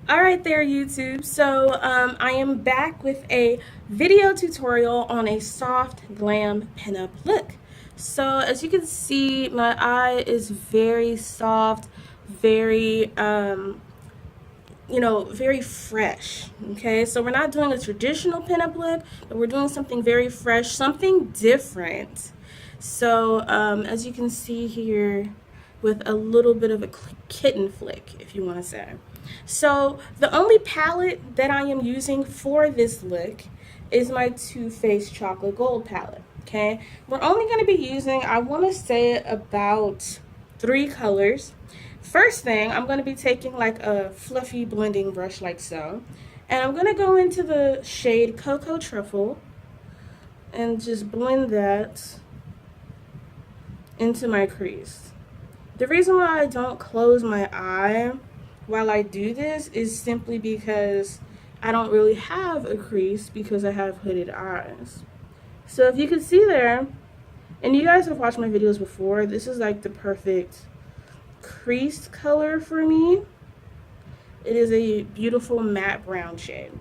All right there, YouTube. So I am back with a video tutorial on a soft glam pinup look. So as you can see, my eye is very soft, very very fresh. Okay, so we're not doing a traditional pinup look, but we're doing something very fresh, something different. So as you can see here, with a little bit of a kitten flick, if you want to say. So the only palette that I am using for this look is my Too Faced Chocolate Gold palette. Okay, we're only going to be using, I want to say, about 3 colors. First thing, I'm going to be taking like a fluffy blending brush like so, and I'm going to go into the shade Cocoa Truffle and just blend that into my crease. The reason why I don't close my eye while I do this is simply because I don't really have a crease because I have hooded eyes. So if you can see there, and you guys have watched my videos before, this is like the perfect crease color for me. It is a beautiful matte brown shade.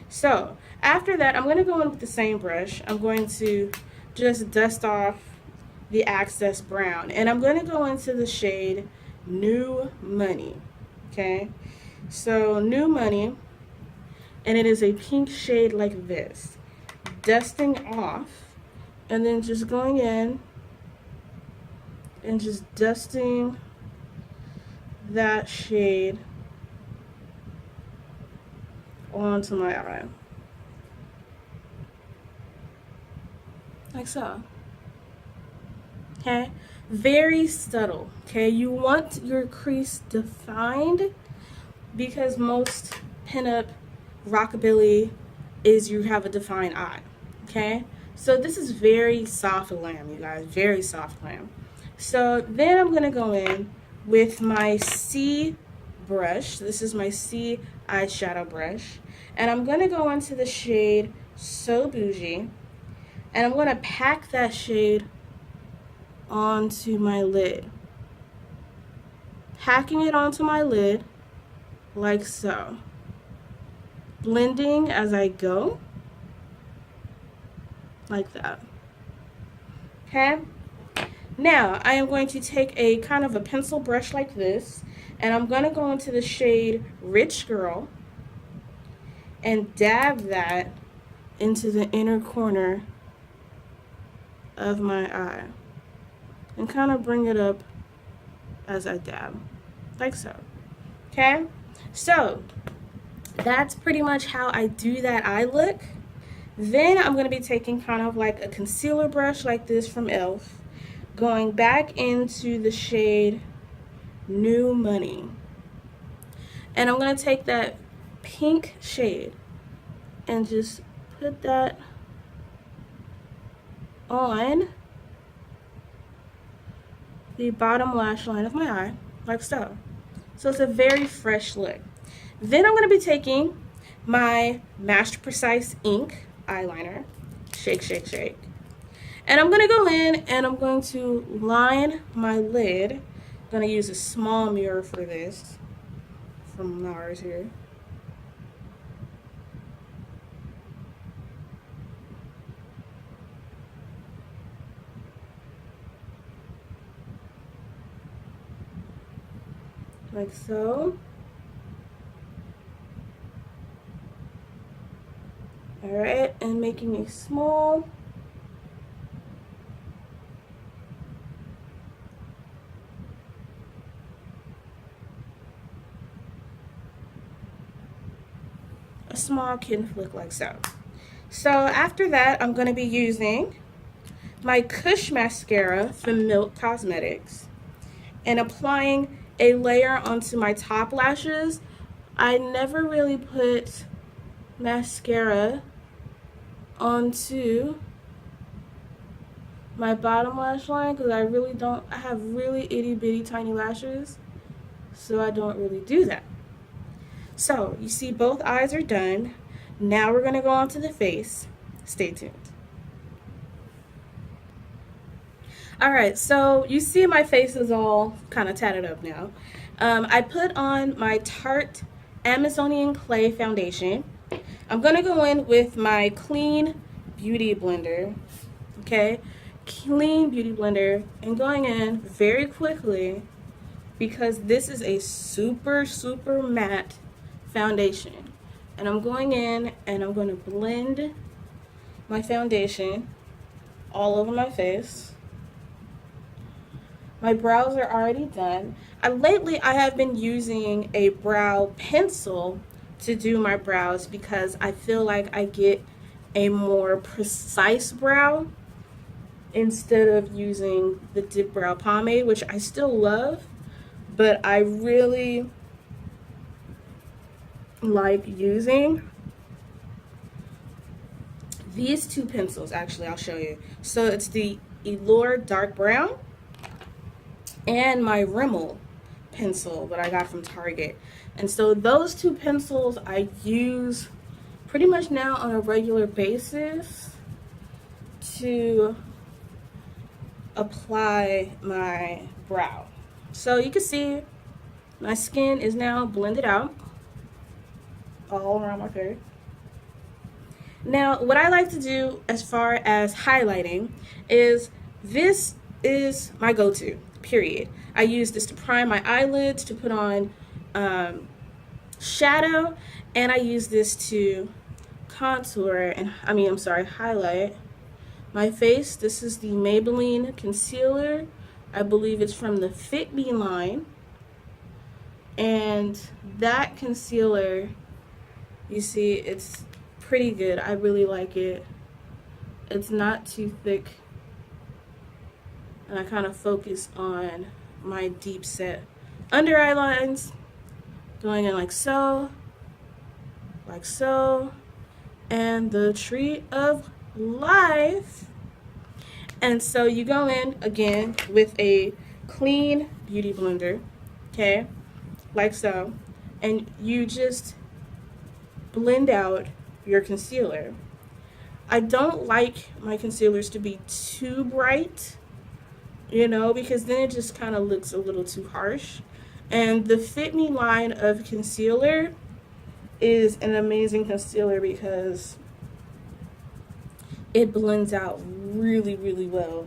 So after that, I'm going to go in with the same brush. I'm going to just dust off the excess brown, and I'm going to go into the shade New Money. Okay, so New Money, and it is a pink shade like this, dusting off, and then just going in and just dusting that shade onto my eye like so. Okay, very subtle. Okay, you want your crease defined because most pinup rockabilly is you have a defined eye. Okay, so this is very soft glam, you guys, very soft glam. So then I'm gonna go in with my C brush. This is my C eyeshadow brush, and I'm gonna go into the shade So Bougie, and I'm gonna pack that shade onto my lid, packing it onto my lid like so, blending as I go like that. Okay, now I am going to take a kind of a pencil brush like this, and I'm going to go into the shade Rich Girl and dab that into the inner corner of my eye and kind of bring it up as I dab, like so. Okay, so that's pretty much how I do that eye look. Then I'm going to be taking kind of like a concealer brush like this from e.l.f., going back into the shade New Money, and I'm going to take that pink shade and just put that on the bottom lash line of my eye like so. So it's a very fresh look. Then I'm going to be taking my Master Precise ink eyeliner, shake, shake, shake, and I'm going to go in and I'm going to line my lid. I'm going to use a small mirror for this from Mars here. Like so. Alright, and making a small kitten flick like so. So after that, I'm going to be using my Kush mascara from Milk Cosmetics and applying a layer onto my top lashes. I never really put mascara onto my bottom lash line because I have really itty bitty tiny lashes, so I don't really do that. So you see both eyes are done. Now we're going to go on to the face. Stay tuned. Alright, so you see my face is all kind of tatted up now. I put on my Tarte Amazonian Clay Foundation. I'm going to go in with my Clean Beauty Blender, okay? Clean Beauty Blender, and going in very quickly because this is a super, super matte foundation. And I'm going in and I'm going to blend my foundation all over my face. My brows are already done. Lately, I have been using a brow pencil to do my brows because I feel like I get a more precise brow instead of using the dip brow pomade, which I still love, but I really like using these two pencils. Actually, I'll show you. So it's the Allure Dark Brown and my Rimmel pencil that I got from Target. And so those two pencils I use pretty much now on a regular basis to apply my brow. So you can see my skin is now blended out all around my face. Now, what I like to do as far as highlighting is this is my go-to, period. I use this to prime my eyelids, to put on shadow, and I use this to contour and highlight my face. This is the Maybelline concealer. I believe it's from the Fit Me line. And that concealer, you see, it's pretty good. I really like it. It's not too thick. And I kind of focus on my deep set under eye lines, going in like so, and the tree of life. And so you go in again with a clean beauty blender, okay, like so, and you just blend out your concealer. I don't like my concealers to be too bright, you know, because then it just kind of looks a little too harsh. And the Fit Me line of concealer is an amazing concealer because it blends out really, really well.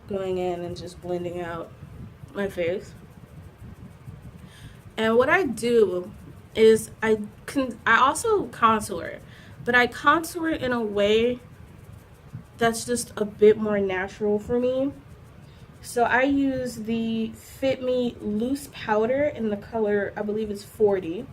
Going in and just blending out my face. And what I do is I also contour, but I contour it in a way that's just a bit more natural for me. So I use the Fit Me loose powder in the color, I believe it's 40.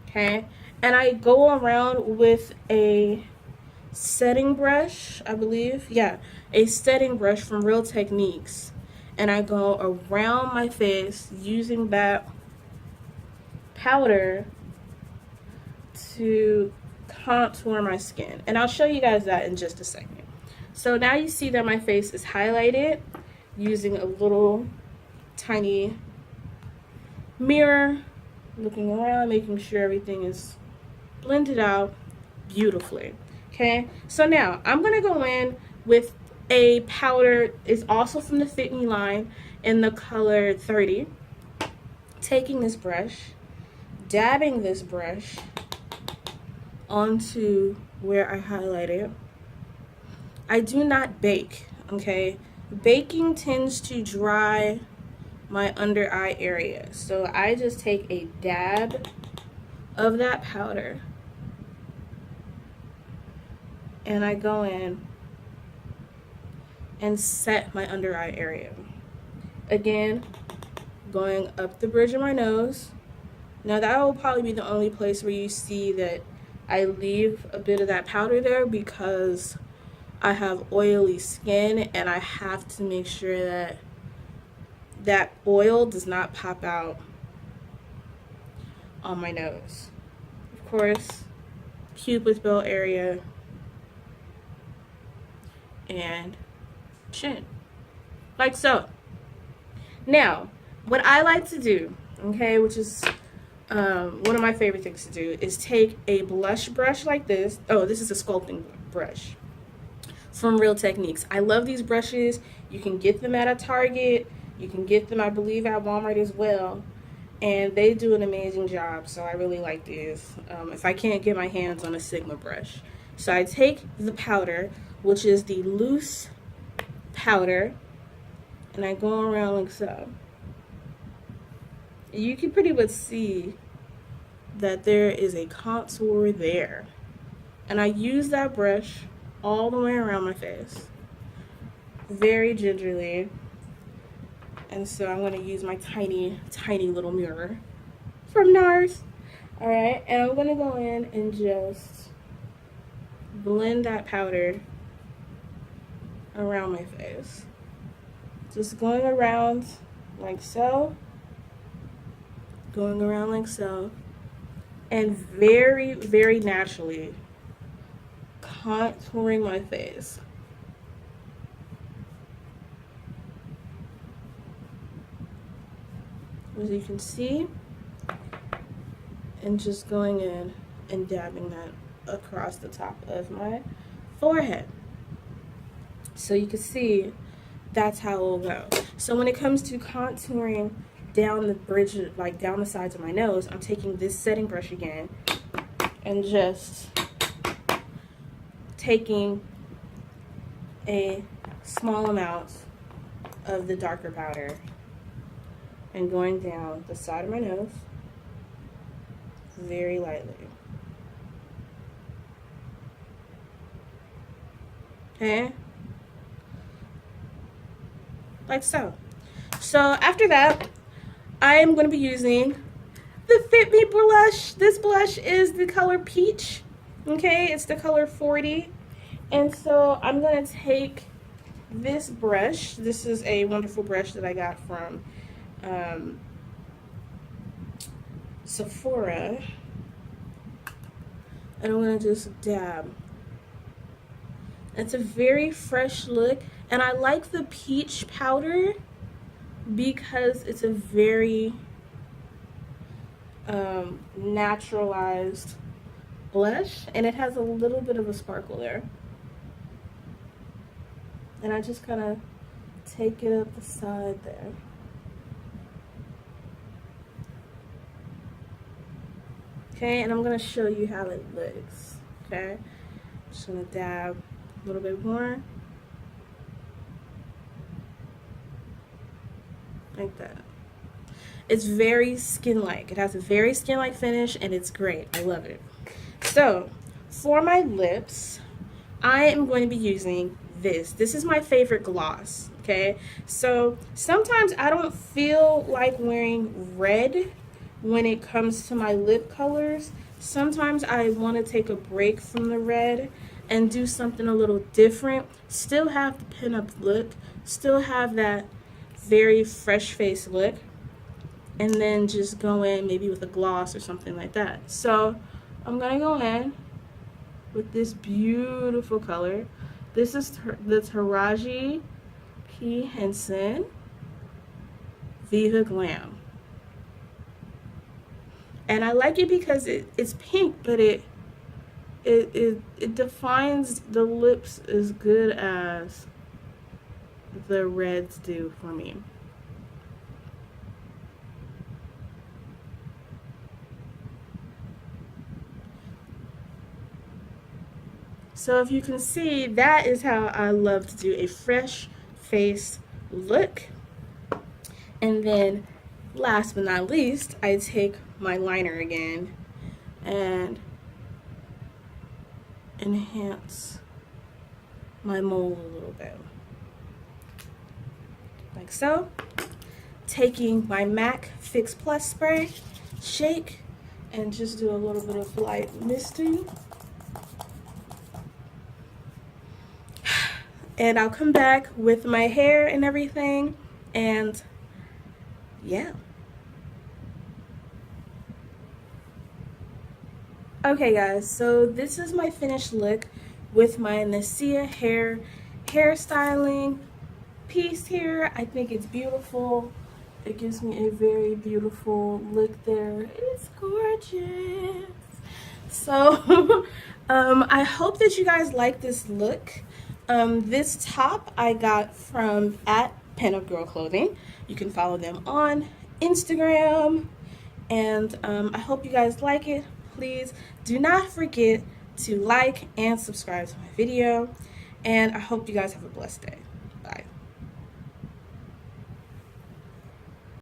Okay, and I go around with a setting brush, I believe. Yeah, a setting brush from Real Techniques. And I go around my face using that powder to contour my skin. And I'll show you guys that in just a second. So now you see that my face is highlighted using a little tiny mirror, looking around, making sure everything is blended out beautifully. Okay, so now I'm gonna go in with a powder. It's also from the Fit Me line in the color 30. Taking this brush, dabbing this brush onto where I highlighted. I do not bake, okay? Baking tends to dry my under eye area. So I just take a dab of that powder and I go in and set my under eye area. Again, going up the bridge of my nose. Now that will probably be the only place where you see that I leave a bit of that powder there because I have oily skin and I have to make sure that that oil does not pop out on my nose. Of course, Cupid's bow area and chin, like so. Now, what I like to do, okay, which is one of my favorite things to do, is take a blush brush like this. Oh, this is a sculpting brush from Real Techniques. I love these brushes. You can get them at a Target. You can get them, I believe, at Walmart as well. And they do an amazing job, so I really like these. If I can't get my hands on a Sigma brush. So I take the powder, which is the loose powder, and I go around like so. You can pretty much see that there is a contour there. And I use that brush all the way around my face, very gingerly. And so I'm going to use my tiny, tiny little mirror from NARS. Alright, and I'm going to go in and just blend that powder around my face. Just going around like so. Going around like so. And very, very naturally contouring my face. As you can see, and just going in and dabbing that across the top of my forehead. So you can see that's how it will go. So when it comes to contouring down the bridge, like down the sides of my nose, I'm taking this setting brush again and just taking a small amount of the darker powder and going down the side of my nose very lightly. Okay? Like so. So after that, I am going to be using the Fit Me blush. This blush is the color Peach. Okay? It's the color 40. And so I'm going to take this brush. This is a wonderful brush that I got from Sephora, and I'm going to just dab. It's a very fresh look, and I like the peach powder because it's a very naturalized blush, and it has a little bit of a sparkle there. And I just kind of take it up the side there. Okay, and I'm going to show you how it looks. Okay, just going to dab a little bit more. Like that. It's very skin-like. It has a very skin-like finish, and it's great. I love it. So, for my lips, I am going to be using this. This is my favorite gloss. Okay, so sometimes I don't feel like wearing red when it comes to my lip colors. Sometimes I want to take a break from the red and do something a little different. Still have the pin-up look, still have that very fresh face look, and then just go in maybe with a gloss or something like that. So I'm gonna go in with this beautiful color. This is the Taraji P. Henson Viva Glam. And I like it because it's pink, but it defines the lips as good as the reds do for me. So if you can see, that is how I love to do a fresh face look. And then last but not least, I take my liner again and enhance my mole a little bit. Like so. Taking my MAC Fix Plus spray, shake, and just do a little bit of light misting. And I'll come back with my hair and everything, and yeah. Okay guys, so this is my finished look with my Nasia hairstyling piece here. I think it's beautiful. It gives me a very beautiful look there. It's gorgeous. So I hope that you guys like this look. This top I got from Pinup Girl Clothing. You can follow them on Instagram. And I hope you guys like it. Please do not forget to like and subscribe to my video. And I hope you guys have a blessed day.